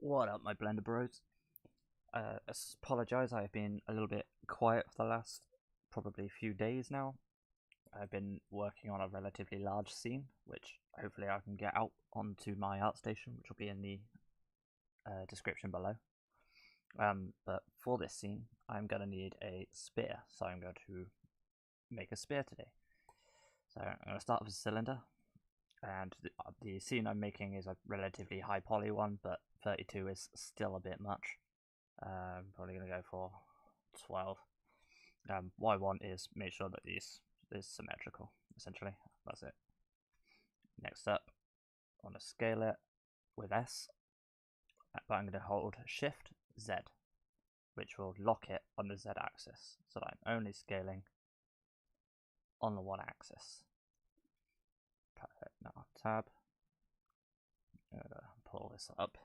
What up, my Blender bros? Apologise, I've been a little bit quiet for the last probably few days now. I've been working on a relatively large scene, which hopefully I can get out onto my ArtStation, which will be in the description below. But for this scene, I'm going to need a spear, so I'm going to make a spear today. So I'm going to start with a cylinder, and the scene I'm making is a relatively high poly one, but 32 is still a bit much. I'm probably going to go for 12. What I want is make sure that this is symmetrical, essentially. That's it. Next up, I want to scale it with S, but I'm going to hold Shift Z, which will lock it on the Z axis, so that I'm only scaling on the one axis. Perfect. Now tab. I'm going to pull this up.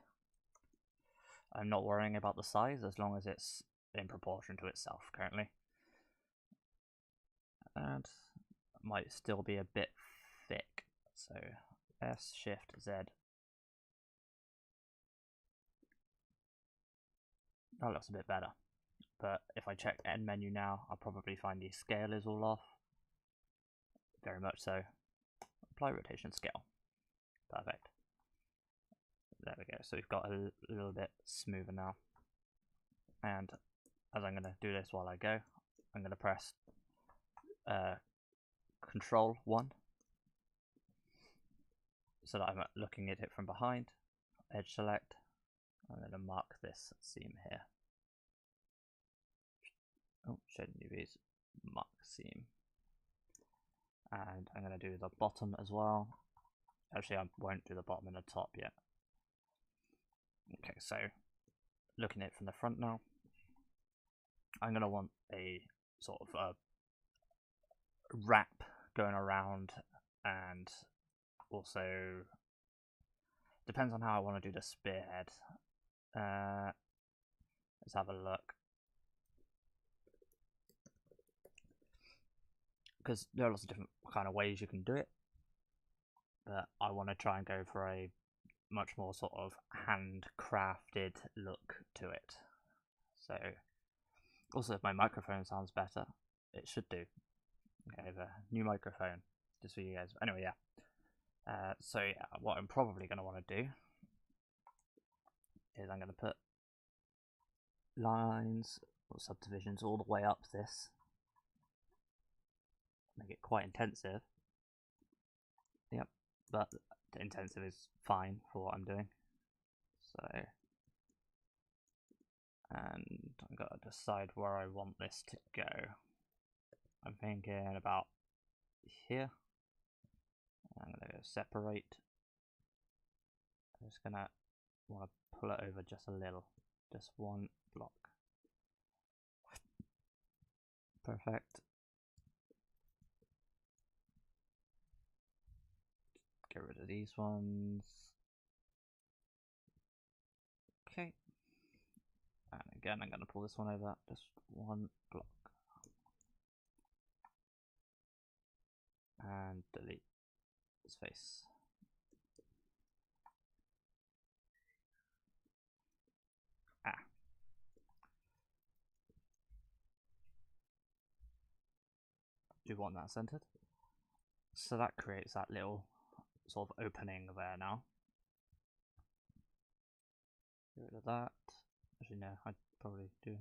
I'm not worrying about the size as long as it's in proportion to itself currently. And it might still be a bit thick, so S, Shift, Z. That looks a bit better, but if I check end menu now, I'll probably find the scale is all off. Very much so. Apply rotation scale. Perfect. There we go, so we've got a little bit smoother now. And as I'm going to do this while I go, I'm going to press Control 1 so that I'm looking at it from behind. Edge select. I'm going to mark this seam here. Oh, shading UVs. Mark seam. And I'm going to do the bottom as well. Actually, I won't do the bottom and the top yet. Okay, so looking at it from the front now, I'm going to want a sort of a wrap going around, and also depends on how I want to do the spearhead. Let's have a look, because there are lots of different kind of ways you can do it, but I want to try and go for a much more sort of handcrafted look to it. So also, if my microphone sounds better, it should do. Okay, the new microphone, just for you guys. Anyway, yeah. So yeah, what I'm probably going to want to do is I'm going to put lines or subdivisions all the way up this. Make it quite intensive. Yep, but the intensive is fine for what I'm doing. So, and I've got to decide where I want this to go. I'm thinking about here. I'm going to go separate. I'm just going to want to pull it over just a little. Just one block. Perfect. Get rid of these ones. Okay. And again, I'm going to pull this one over. Just one block. And delete his face. Do you want that centered? So that creates that little sort of opening there now. Get rid of that. Actually, no, I'd probably do.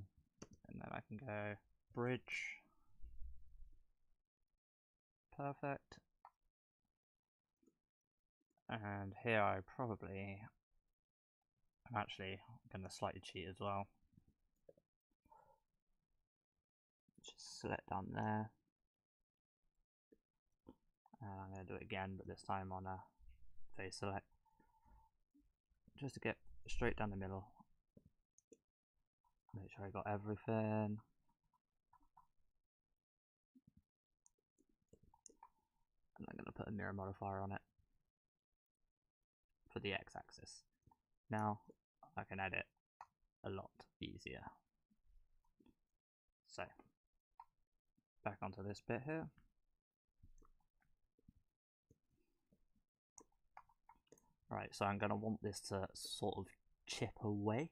And then I can go bridge. Perfect. And here I'm actually going to slightly cheat as well. Just select down there. And I'm going to do it again, but this time on a face select. Just to get straight down the middle. Make sure I got everything. And I'm going to put a mirror modifier on it for the x-axis. Now I can edit a lot easier. So back onto this bit here. Right, so I'm going to want this to sort of chip away.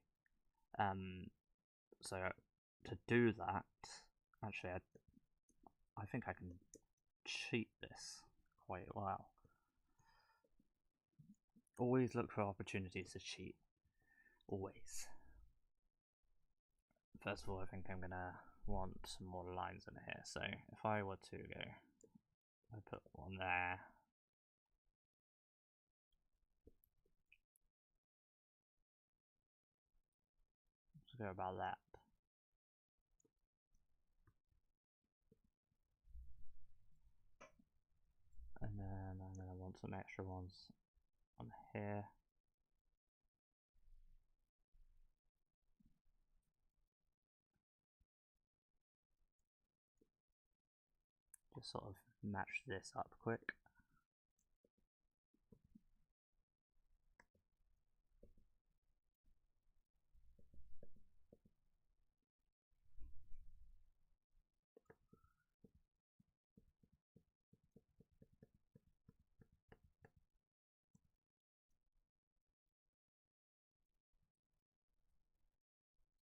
So to do that, actually, I think I can cheat this quite well. Always look for opportunities to cheat. Always. First of all, I think I'm gonna want some more lines in here. So if I were to go, I put one there. Let's go about that. And then I'm gonna want some extra ones on here. Just sort of match this up quick.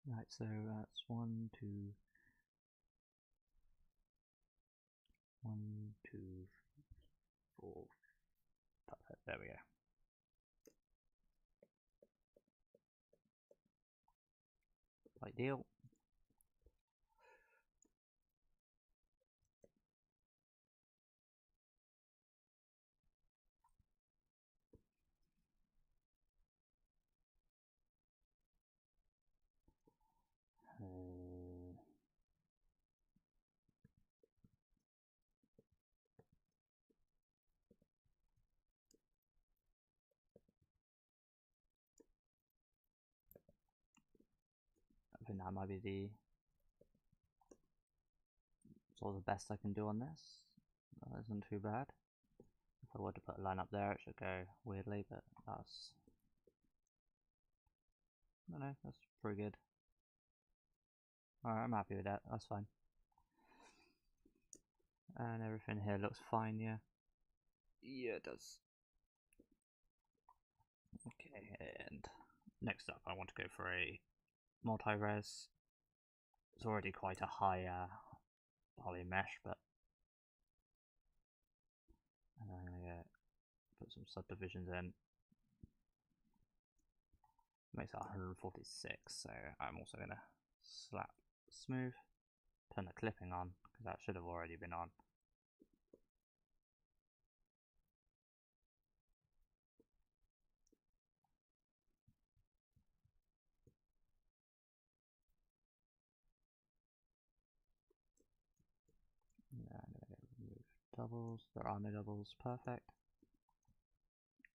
Right, so that's 1, 2, 1, 2, 4. Perfect, there we go. Ideal. I think that might be the sort of the best I can do on this. That isn't too bad. If I were to put a line up there, it should go weirdly, but that's... no, that's pretty good. Alright, I'm happy with that, that's fine. And everything here looks fine, yeah? Yeah, it does. Okay, and next up I want to go for a multi-res. It's already quite a high poly mesh, but and I'm going to put some subdivisions in. Makes it 146, so I'm also going to slap smooth, turn the clipping on, because that should have already been on. And I'm going to remove doubles, there are no doubles, perfect.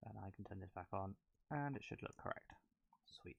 And I can turn this back on, and it should look correct. Sweet.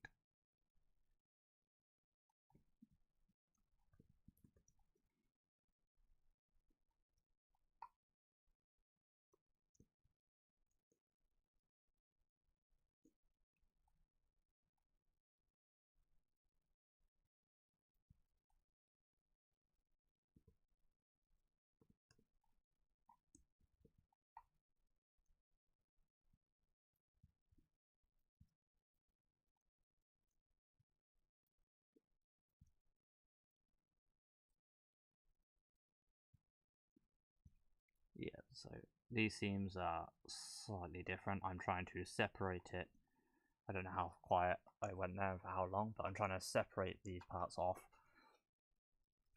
Yeah, so these seams are slightly different. I'm trying to separate it. I don't know how quiet I went there for how long, but I'm trying to separate these parts off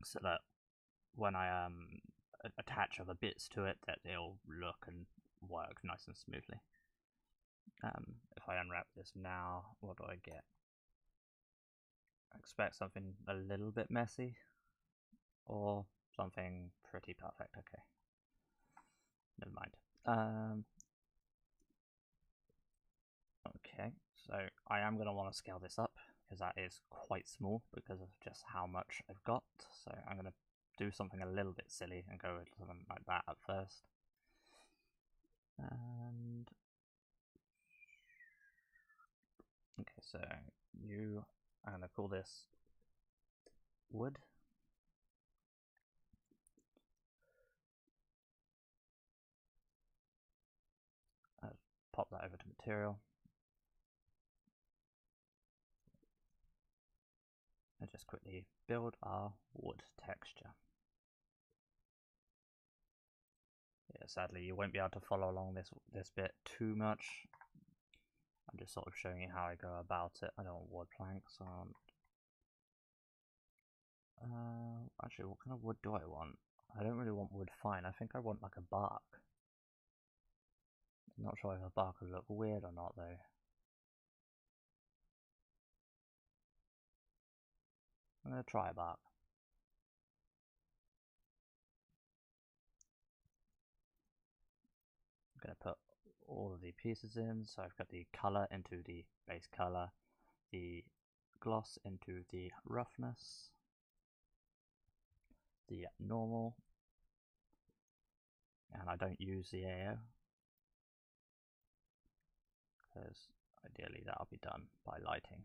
so that when I attach other bits to it, that they'll look and work nice and smoothly. If I unwrap this now, what do I get? I expect something a little bit messy, or something pretty perfect. Okay, never mind. Okay, so I am going to want to scale this up because that is quite small because of just how much I've got. So I'm going to do something a little bit silly and go with something like that at first. And okay, so I'm going to call this wood. Pop that over to material. let's quickly build our wood texture. Yeah, sadly you won't be able to follow along this bit too much. I'm just sort of showing you how I go about it. I don't want wood planks on. Actually, what kind of wood do I want? I don't really want wood fine. I think I want like a bark. I'm not sure if a bark would look weird or not though. I'm going to try a bark. I'm going to put all of the pieces in. So I've got the color into the base color, the gloss into the roughness, the normal, and I don't use the AO because ideally that'll be done by lighting.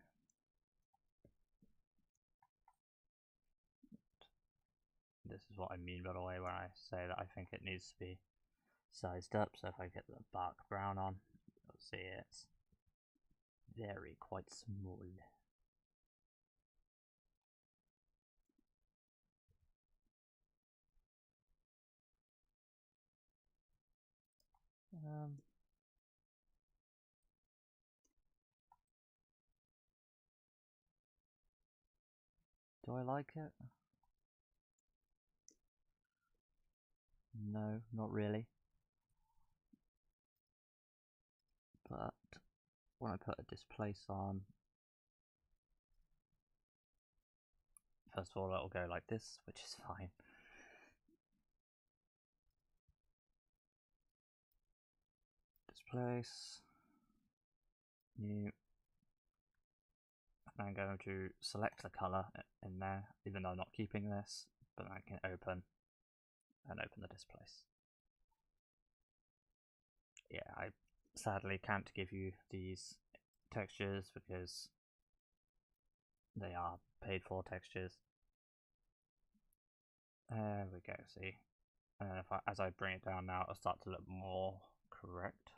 This is what I mean, by the way, when I say that I think it needs to be sized up. So if I get the bark brown on, you'll see it's very quite small. Do I like it? No, not really. But when I put a displace on, first of all it'll go like this, which is fine. Displace, new, and I'm going to select the color in there, even though I'm not keeping this, but I can open the displace. Yeah, I sadly can't give you these textures because they are paid for textures. There we go, see. And then as I bring it down now, it'll start to look more correct.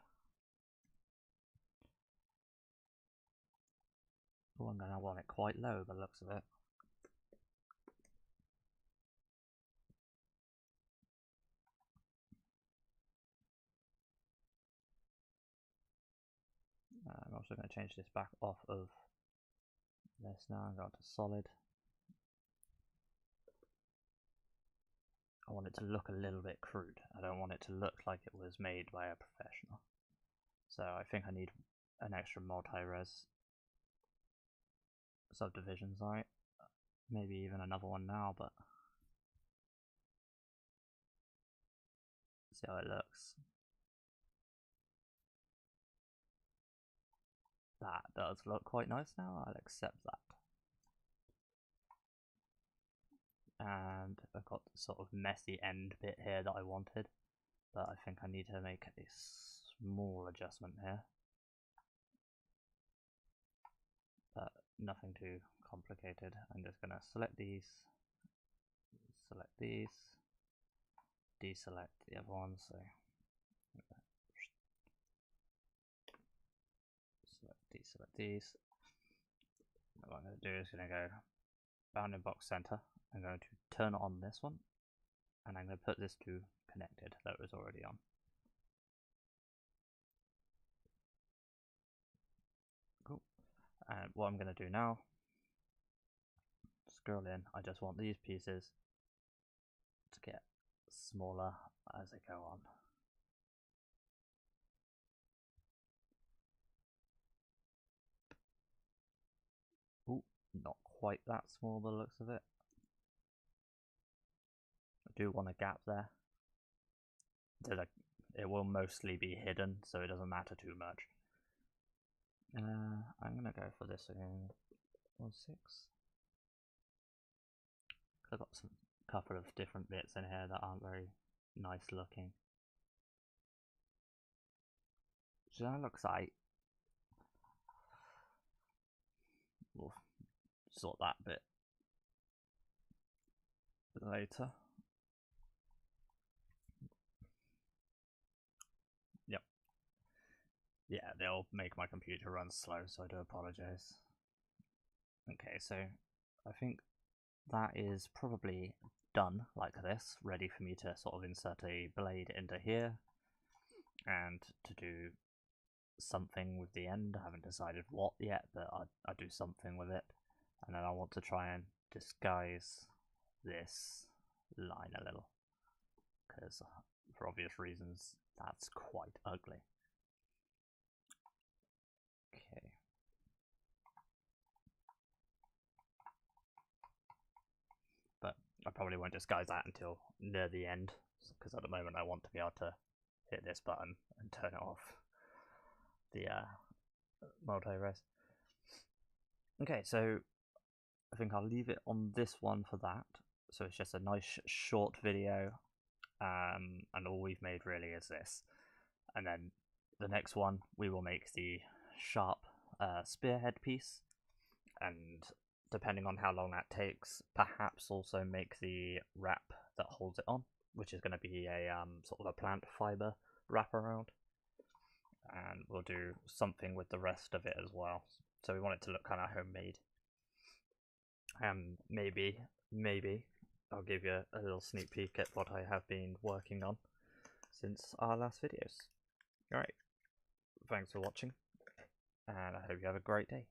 Oh, I'm going to want it quite low by the looks of it. I'm also going to change this back off of this now and go to solid. I want it to look a little bit crude. I don't want it to look like it was made by a professional. So I think I need an extra multi-res subdivision site. Maybe even another one now, but see how it looks. That does look quite nice now, I'll accept that. And I've got the sort of messy end bit here that I wanted, but I think I need to make a small adjustment here. But nothing too complicated. I'm just going to select these, deselect the other ones, so deselect these. What I'm going to do is going to go bounding box center. I'm going to turn on this one, and I'm going to put this to connected that was already on. Cool. And what I'm going to do now, scroll in, I just want these pieces to get smaller as they go on. Ooh, not quite that small by the looks of it. I do want a gap there. It will mostly be hidden, so it doesn't matter too much. I'm gonna go for this again. 1.6. I've got some couple of different bits in here that aren't very nice looking. So that looks like we'll sort that bit later. Yep. Yeah, they'll make my computer run slow, so I do apologize. Okay, so I think that is probably done like this, ready for me to sort of insert a blade into here and to do something with the end. I haven't decided what yet, but I'll do something with it. And then I want to try and disguise this line a little, because for obvious reasons that's quite ugly. Okay. But I probably won't disguise that until near the end, because at the moment I want to be able to hit this button and turn it off the multi-res. Okay, so I think I'll leave it on this one for that. So it's just a nice short video, and all we've made really is this. And then the next one, we will make the sharp spearhead piece, and depending on how long that takes, perhaps also make the wrap that holds it on, which is going to be a sort of a plant fiber wraparound. And we'll do something with the rest of it as well. So we want it to look kind of homemade. Maybe I'll give you a little sneak peek at what I have been working on since our last videos. Alright, thanks for watching, and I hope you have a great day.